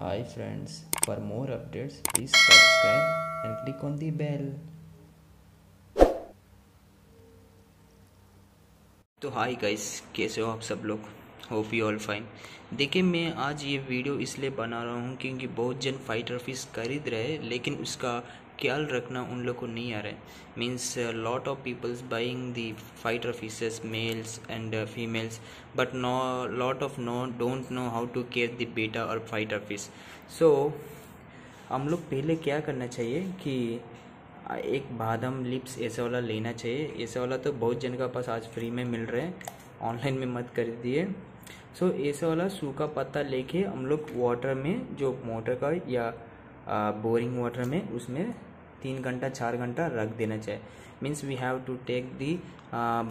Hi friends, for more updates please subscribe and click on the bell. तो hi guys, कैसे हो आप सब लोग? Hope you all fine. देखिए, मैं आज ये वीडियो इसलिए बना रहा हूँ क्योंकि बहुत जन फाइटर फिश खरीद रहे हैं, लेकिन उसका ख्याल रखना उन लोग को नहीं आ रहा है। Means lot of peoples buying the fighter fishes, males and females, but no lot of no don't know how to care the beta और फाइटर फिश। सो हम लोग पहले क्या करना चाहिए कि एक बादाम लिप्स ऐसा वाला लेना चाहिए। ऐसा वाला तो बहुत जन का पास आज फ्री में मिल रहे हैं, ऑनलाइन में मत खरीदिए। सो ऐसा वाला सूखा पत्ता लेके हम लोग वाटर में, जो मोटर का या बोरिंग वाटर में, उसमें 3 घंटा 4 घंटा रख देना चाहिए। Means we have to take the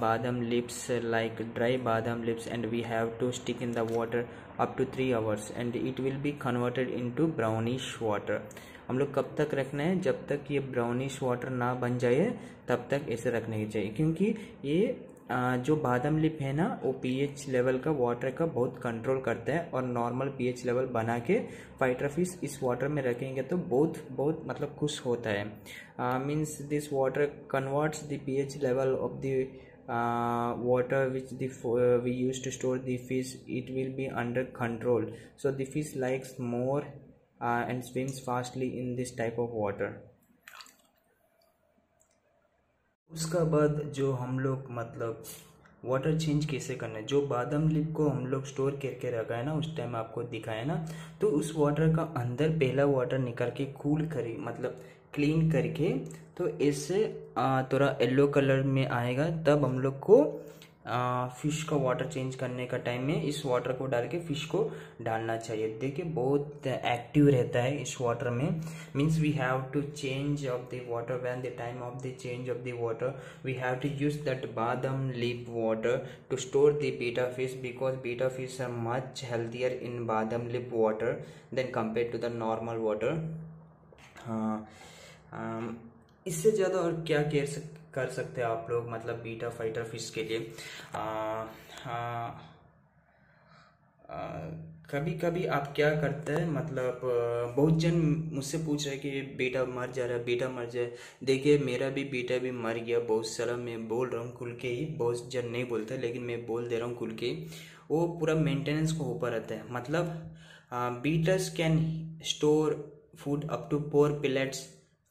badam lips, like dry badam lips, and we have to stick in the water up to 3 hours and it will be converted into brownish water। हम लोग कब तक रखना है? जब तक ये brownish water ना बन जाए तब तक ऐसे रखने की चाहिए, क्योंकि ये जो बादाम लिप है ना, वो पीएच लेवल का वाटर का बहुत कंट्रोल करता है और नॉर्मल पीएच लेवल बना के फाइटर फिश इस वाटर में रखेंगे तो बहुत बहुत मतलब खुश होता है। Means this water converts the pH level of the water which we use to store the fish. It will be under control, so the fish likes more and swims fastly in this type of water। उसका बाद जो हम लोग मतलब water change कैसे करना है, जो बादाम लिप को हम लोग स्टोर करके रखा है ना, उस टाइम आपको दिखाया ना, तो उस वाटर का अंदर पहला वाटर निकाल के कूल करी मतलब क्लीन करके, तो इससे थोड़ा येलो कलर में आएगा। तब हम लोग को फिश का वाटर चेंज करने का टाइम में इस वाटर को डाल के फिश को डालना चाहिए। देखिए, बहुत एक्टिव रहता है इस वाटर में। Means we have to change of the water when the time of the change of the water we have to use that badam leaf water to store the beta fish, because beta fish are much healthier in badam leaf water than compared to the normal water। हाँ, इससे ज़्यादा और क्या कर सकते हैं आप लोग मतलब बीटा फाइटर फिश के लिए? हाँ, कभी कभी आप क्या करते हैं मतलब बहुत जन मुझसे पूछ रहे हैं कि बेटा मर जा रहा है, बेटा मर जाए। देखिए, मेरा भी बेटा भी मर गया बहुत सारा। मैं बोल रहा हूँ खुल के ही, बहुत जन नहीं बोलते लेकिन मैं बोल दे रहा हूँ खुल के ही। वो पूरा मेंटेनेंस को ऊपर रहता है। मतलब beetles can store food up to 4 pellets,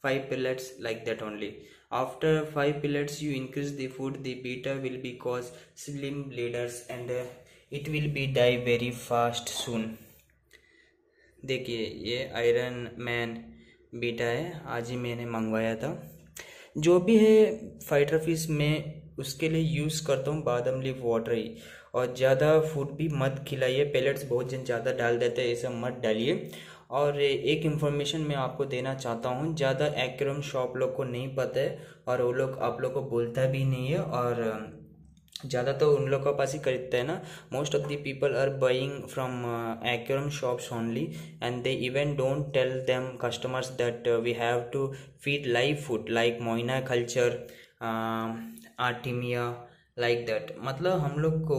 5 pellets, like that only. After 5 pellets you increase the food, the beta will be cause slim bleeders and it will be die very fast soon। देखिए, ये iron man beta है, आज ही मैंने मंगवाया था। जो भी है फाइटर फिश में उसके लिए यूज़ करता हूँ बादाम लीफ वाटर ही। और ज़्यादा फूड भी मत खिलाइए, पेलेट्स बहुत जन ज़्यादा डाल देते हैं, ऐसा मत डालिए। और एक इन्फॉर्मेशन मैं आपको देना चाहता हूँ, ज़्यादा एक्वेरियम शॉप लोग को नहीं पता है और वो लोग आप लोग को बोलता भी नहीं है, और ज़्यादा तो उन लोग के पास ही खरीदते हैं ना। Most of the people are buying from aquarium shops only, and they even don't tell them customers that we have to feed live food like moina culture, artemia, like that. मतलब हम लोग को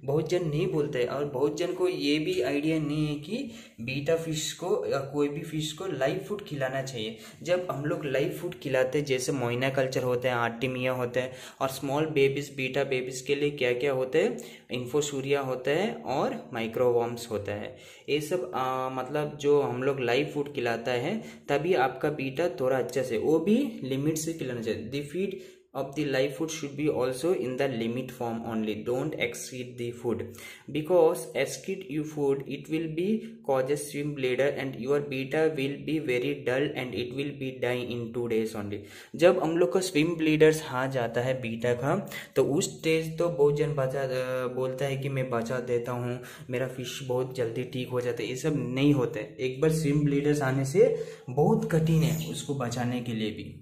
बहुत जन नहीं बोलते, और बहुत जन को ये भी आइडिया नहीं है कि बीटा फिश को या कोई भी फिश को लाइव फूड खिलाना चाहिए। जब हम लोग लाइव फूड खिलाते हैं, जैसे मोइना कल्चर होते हैं, आर्टिमिया होते हैं, और स्मॉल बेबीज बीटा बेबीज के लिए क्या क्या होते हैं, इन्फोसूरिया होता है और माइक्रोवॉर्म्स होता है। ये सब मतलब जो हम लोग लाइव फूड खिलाता है, तभी आपका बीटा थोड़ा अच्छा से, वो भी लिमिट से खिलाना चाहिए। The feed of the live food should be also in the limit form only, don't exceed the food, because exceed you food it will be causes swim bladder and your beta will be very dull and it will be die in 2 days only। जब हम लोग का swim bleeders आ जाता है beta का, तो उस stage तो बहुत जन बोलता है कि मैं बचा देता हूँ, मेरा फिश बहुत जल्दी ठीक हो जाता है। ये सब नहीं होता है। एक बार स्विम ब्लीडर्स आने से बहुत कठिन है उसको बचाने के लिए भी।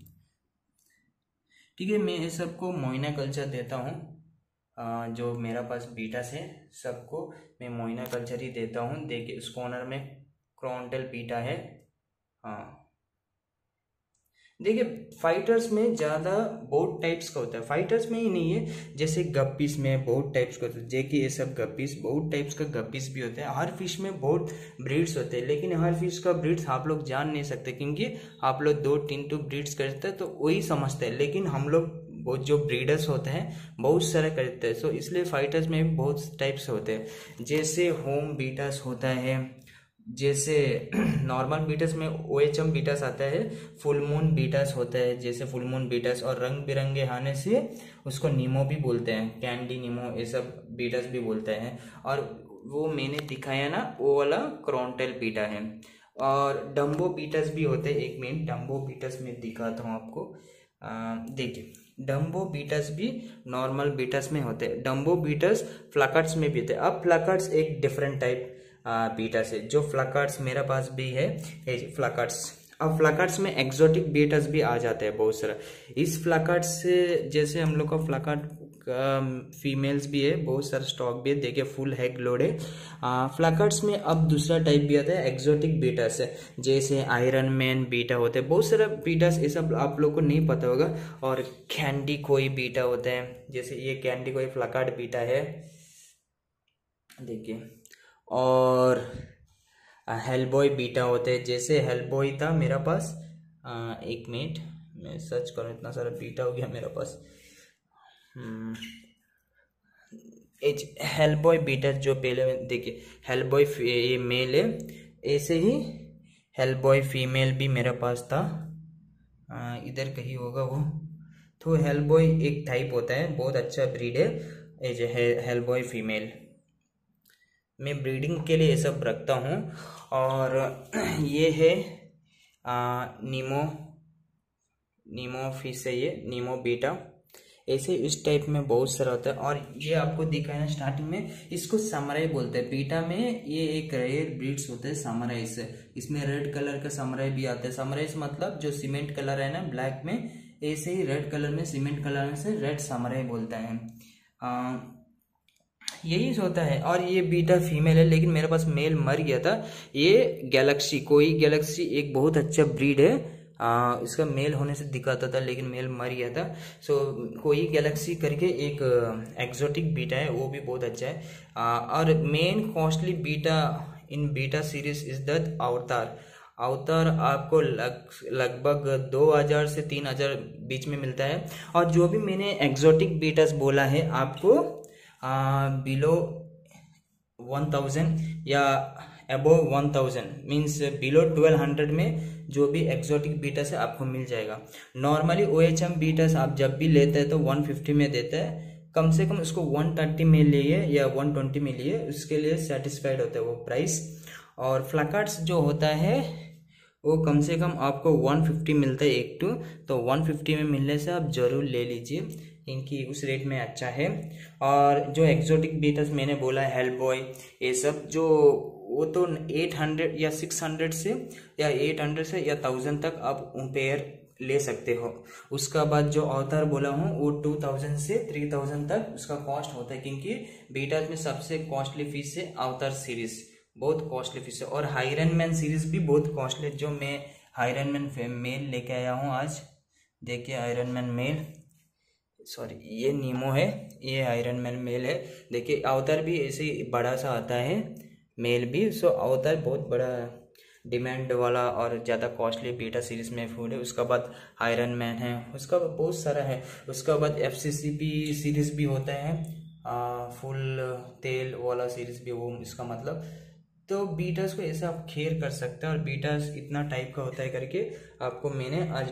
ठीक है, मैं ये सबको मोइना कल्चर देता हूँ। जो मेरा पास बीटा है सबको मैं मोइना कल्चर ही देता हूँ। देखिए, इस कॉर्नर में क्रॉन्टल बीटा है। हाँ, देखिए फाइटर्स में ज़्यादा बहुत टाइप्स का होता है, फाइटर्स में ही नहीं है, जैसे गप्पीस में बहुत टाइप्स का होता है, जेके ये सब गप्पीस, बहुत टाइप्स का गप्पीस भी होते हैं। हर फिश में बहुत ब्रीड्स होते हैं, लेकिन हर फिश का ब्रीड्स आप लोग जान नहीं सकते, क्योंकि आप लोग 2-3 ब्रीड्स करते हैं तो वही समझते हैं, लेकिन हम लोग बहुत जो ब्रीडर्स होते हैं बहुत सारे करते हैं। सो इसलिए फाइटर्स में भी बहुत टाइप्स होते हैं, जैसे होम बीटर्स होता है, जैसे नॉर्मल बीटर्स में OHM बीटर्स आता है, फुल मून बीटर्स होता है, जैसे फुल मून बीटर्स, और रंग बिरंगे आने से उसको नीमो भी बोलते हैं, कैंडी नीमो ये सब बीटर्स भी बोलते हैं। और वो मैंने दिखाया ना वो वाला क्रॉन्टेल बीटा है। और डम्बो बीटर्स भी होते हैं, एक मिनट डम्बो बीटर्स में दिखाता हूँ आपको। देखिए डम्बो बीटर्स भी नॉर्मल बीटर्स में होते हैं, डम्बो बीटर्स फ्लैकर्ट्स में भी होते हैं। अब फ्लैकर्ट्स एक डिफरेंट टाइप बीटर्स है, जो फ्लैकर्ट्स मेरा पास भी है फ्लैकर्ट्स। अब फ्लैकर्ट्स में एक्सोटिक बीटर्स भी आ जाते हैं बहुत सारा। इस फ्लैकर्ट्स से जैसे हम लोग का फ्लैकर्ट फीमेल्स भी है, बहुत सारा स्टॉक भी है, देखिए फुल हैग लोड है। फ्लैकर्ट्स में अब दूसरा टाइप भी आता है, एक्सोटिक बीटर्स है, जैसे आयरन मैन बीटा होते हैं, बहुत सारा बीटर्स, ये सब आप लोग को नहीं पता होगा। और कैंडी कोई बीटा होते हैं, जैसे ये कैंडी कोई फ्लैकर्ट बीटा है, देखिए। और हेलबॉय बीटा होते हैं, जैसे हेलबॉय था मेरा पास, एक मिनट मैं सर्च करूँ, इतना सारा बीटा हो गया मेरा पास। हेलबॉय बीटा जो पहले देखिए, हेलबॉय ये मेल है, ऐसे ही हेलबॉय फीमेल भी मेरा पास था, इधर कहीं होगा वो। तो हेलबॉय एक टाइप होता है, बहुत अच्छा ब्रीड है हेलबॉय फीमेल। मैं ब्रीडिंग के लिए ये सब रखता हूँ। और ये है नीमो फिश है, ये नीमो बीटा, ऐसे इस टाइप में बहुत सारा होता है। और ये आपको दिखाया स्टार्टिंग में, इसको सामुराई बोलते हैं। बीटा में ये एक रेयर ब्रीड्स होते हैं सामुराई से, इसमें रेड कलर का सामुराई भी आता है। सामुराई मतलब जो सीमेंट कलर है ना ब्लैक में, ऐसे ही रेड कलर में सीमेंट कलर से रेड सामुराई बोलता है, यही होता है। और ये बीटा फीमेल है, लेकिन मेरे पास मेल मर गया था। ये गैलेक्सी, कोई गैलेक्सी एक बहुत अच्छा ब्रीड है, इसका मेल होने से दिखाता था, लेकिन मेल मर गया था। सो कोई गैलेक्सी करके एक एक्सोटिक बीटा है, वो भी बहुत अच्छा है। और main costly beta in beta series is the अवतार। अवतार आपको लगभग 2000 से 3000 बीच में मिलता है। और जो भी मैंने एक्सोटिक बीटास बोला है आपको बिलो 1000 या अबोव 1000 मीन्स बिलो 1200 में जो भी एक्सोटिक बीटस है आपको मिल जाएगा। नॉर्मली OHM बीटस आप जब भी लेते हैं तो 150 में देता है, कम से कम उसको 130 में लिए या 120 में लिए, उसके लिए सेटिस्फाइड होता है वो प्राइस। और फ्लैकर्ट्स जो होता है वो कम से कम आपको 150 मिलता है एक टू, तो 150 में मिलने से आप जरूर ले लीजिए, इनकी उस रेट में अच्छा है। और जो एक्सोटिक बीटस मैंने बोला है हेलबॉय, ये सब जो वो तो 800 या 600 से या 800 से या 1000 तक आप पेयर ले सकते हो। उसका बाद जो अवतार बोला हूँ वो 2000 से 3000 तक उसका कॉस्ट होता है, क्योंकि बीटास में सबसे कॉस्टली फिश है अवतार सीरीज, बहुत कॉस्टली फिश है। और आयरन मैन सीरीज भी बहुत कॉस्टली, जो मैं आयरन मैन मेल लेके आया हूँ आज, देखिए आयरन मैन मेल, सॉरी ये नीमो है, ये आयरन मैन मेल है। देखिए अवतार भी ऐसे ही बड़ा सा आता है मेल भी। सो अवतार बहुत बड़ा डिमांड वाला और ज़्यादा कॉस्टली बीटा सीरीज में फूड है। उसका बाद आयरन मैन है, उसका बहुत सारा है। उसका बाद FCCP सीरीज भी होता है, फुल तेल वाला सीरीज भी, वो इसका मतलब। तो बीटास को ऐसे आप खेर कर सकते हैं, और बीटास इतना टाइप का होता है करके आपको मैंने आज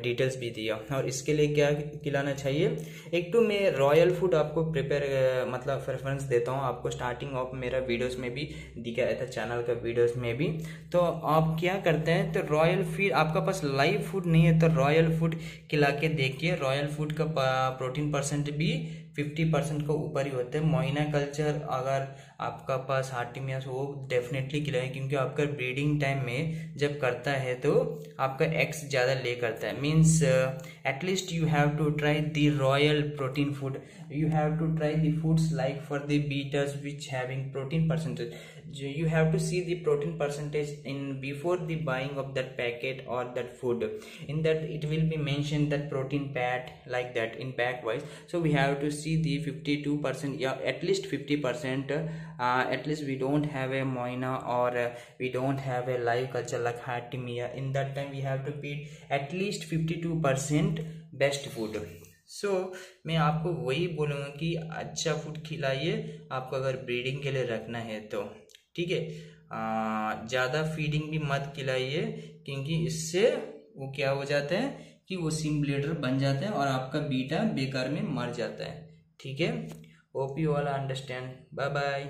डिटेल्स भी दिया। और इसके लिए क्या खिलाना चाहिए, एक तो मैं रॉयल फूड आपको मतलब प्रेफरेंस देता हूँ आपको, स्टार्टिंग ऑफ मेरा वीडियोस में भी दिखाया था, चैनल का वीडियोस में भी। तो आप क्या करते हैं, तो रॉयल फीड आपका पास लाइव फूड नहीं है तो रॉयल फूड खिला के देखिए। रॉयल फूड का प्रोटीन परसेंट भी 50% को ऊपर ही होते हैं। मोइना कल्चर अगर आपका पास आर्टिमियास वो डेफिनेटली खिलाए, क्योंकि आपका ब्रीडिंग टाइम में जब करता है तो आपका एग्स ज़्यादा ले करता है। Means at least you have to try the royal protein food, you have to try the foods like for the bettas which having protein percentage. you have to see the protein percentage in before the buying of that packet or that food. In that it will be mentioned that protein fat like that in pack wise. So we have to see the 52%, yeah, at least 50%. At least we don't have a moina or we don't have a live culture like Artemia. In that time we have to feed at least 52% best food. मैं आपको वही बोलूँगा कि अच्छा food खिलाइए आपको, अगर breeding के लिए रखना है तो, ठीक है। ज़्यादा फीडिंग भी मत खिलाइए, क्योंकि इससे वो क्या हो जाता है कि वो सिम ब्लीडर बन जाता है और आपका बीटा बेकार में मर जाता है, ठीक है। Hope you all understand. Bye bye.